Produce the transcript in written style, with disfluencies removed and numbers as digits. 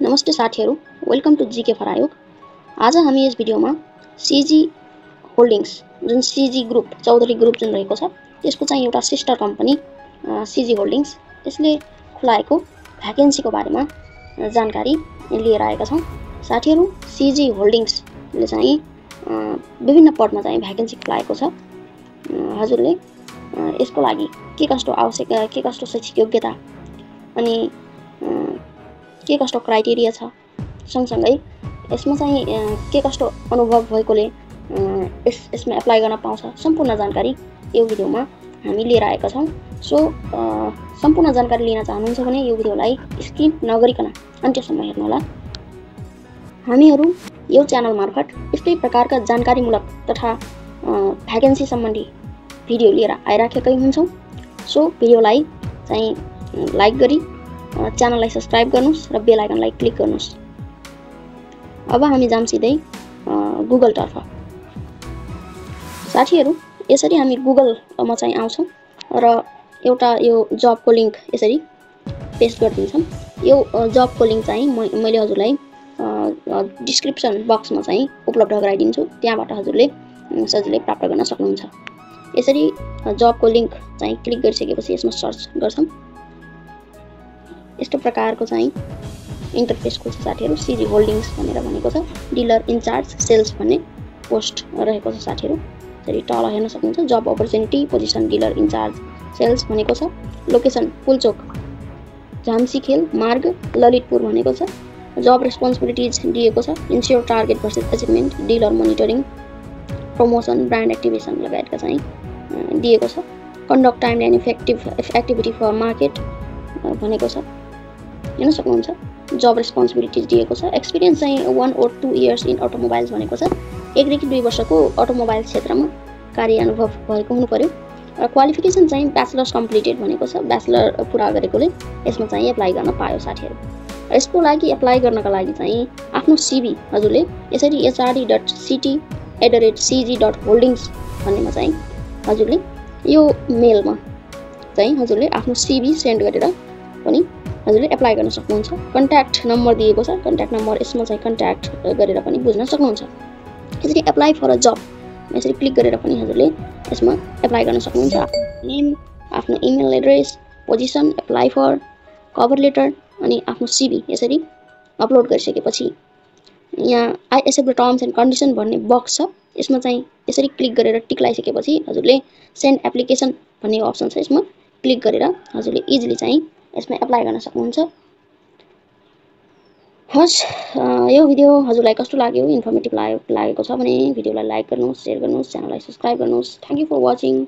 नमस्ते साथीहरु, welcome to GK for आयोग। आज हामी यस भिडियोमा सीजी होल्डिंग्स जुन सीजी ग्रुप चौधरी ग्रुप जुन रहेको छ त्यसको चाहिँ एउटा सिस्टर कम्पनी सीजी होल्डिंग्स यसले खुलाएको भ्याकेन्सीको बारेमा जानकारी लिएर आएका छौं। साथीहरु, सीजी होल्डिंग्स ले चाहिँ विभिन्न पदमा चाहिँ भ्याकेन्सी खुलाएको छ। हजुरले यसको लागि के कस्तो आवश्यक के कस्तो शैक्षिक योग्यता अनि के कस्तो क्राइटेरिया छ सँगसँगै यसमा चाहिँ के कस्तो अनुभव भएकोले यसमा एप्लाई गर्न पाउँछ सम्पूर्ण जानकारी यो भिडियोमा हामी लिएर आएका छौं। सो सम्पूर्ण जानकारी लिन चाहनुहुन्छ भने यो भिडियोलाई स्किप नगरिकन अन्त्यसम्म हेर्नु होला। हामीहरु यो च्यानल मार्फत यस्तै प्रकारका जानकारीमूलक तथा भ्याकेन्सी सम्बन्धी भिडियो लिएर आइराखेकै हुन्छौं। सो भिडियोलाई चाहिँ लाइक गरी च्यानललाई सब्स्क्राइब गर्नुस् र बेल आइकनलाई क्लिक गर्नुस्। अब हामी जाम सिधै गुगल तर्फ। साथीहरु, यसरी हामी गुगलमा चाहिँ आउँछौं र एउटा यो जबको लिंक यसरी पेस्ट गर्दिन्छौं। यो जबको लिंक चाहिँ मैले हजुरलाई डिस्क्रिप्सन बक्समा चाहिँ उपलब्ध गराइदिन्छु, त्यहाँबाट हजुरले सजिलै प्राप्त गर्न सक्नुहुन्छ। यसरी जबको लिंक चाहिँ क्लिक गरिसकेपछि यसमा सर्च गर्छौं। यस्तो प्रकारको चाहिँ इन्टरफेस खोल्छ साथीहरु। सीजी होल्डिंग्स भनेर भनेको छ, डिलर इन्चार्ज सेल्स भन्ने पोस्ट रहेको छ साथीहरु। यसरी तल हेर्न सक्नुहुन्छ जब opportunity position dealer in-charge sales भनेको छ। लोकेसन पुलचोक झामसीखेल मार्ग ललितपुर भनेको छ। जब रेस्पोन्सिबिलिटिज दिएको छ ensure target versus achievement, dealer monitoring, promotion, brand activation लगायतका चाहिँ दिएको छ। Conduct time and effective activity for market भनेको छ, हेर्न सक्नुहुन्छ। जब रेस्पोन्सिबिलिटिज दिएको छ। एक्सपिरियन्स चाहिँ 1 or 2 इयर्स इन अटोमोबाइल्स भनेको छ। 1 देखि 2 वर्षको अटोमोबाइल क्षेत्रमा कार्य अनुभव भएको हुनु पर्यो। र क्वालिफिकेसन चाहिँ ब्याचलर्स कम्प्लिटेड भनेको छ। ब्याचलर पुरा गरेकोले यसमा चाहिँ एप्लाई गर्न पायो साथीहरु। यसको लागि एप्लाई गर्नका लागि चाहिँ आफ्नो सीभी हजुरले यसरी hrd.ct@cg.holdings भन्नेमा चाहिँ हजुरले यो मेलमा चाहिँ हजुरले आफ्नो सीभी सेन्ड गरेर पनि हजुरले एप्लाई गर्न सक्नुहुन्छ। कन्ट्याक्ट नम्बर दिएको छ, कन्ट्याक्ट नम्बर यसमा चाहिँ कन्ट्याक्ट गरेर पनि बुझ्न सक्नुहुन्छ। यसरी एप्लाई फर अ जब यसरी क्लिक गरेर पनि हजुरले यसमा एप्लाई गर्न सक्नुहुन्छ। नेम, आफ्नो email address, position, apply for, cover letter अनि आफ्नो सीभी यसरी अपलोड गरिसकेपछि यहाँ I accept the terms and condition भन्ने बक्स छ। यसमा चाहिँ यसरी क्लिक गरेर टिक लगाइसकेपछि हजुरले सेन्ड एप्लिकेसन भन्ने अप्सन छ, यसमा क्लिक गरेर हजुरले इजिली चाहिँ यसमा एप्लाई गर्न सक्नुहुन्छ। हस्, यो भिडियो हजुरलाई कस्तो लाग्यो, इन्फर्मेटिभ लागेको छ भने भिडियोलाई लाइक गर्नुस्, शेयर गर्नुस्, च्यानललाई सब्स्क्राइब गर्नुस्। Thank you for watching.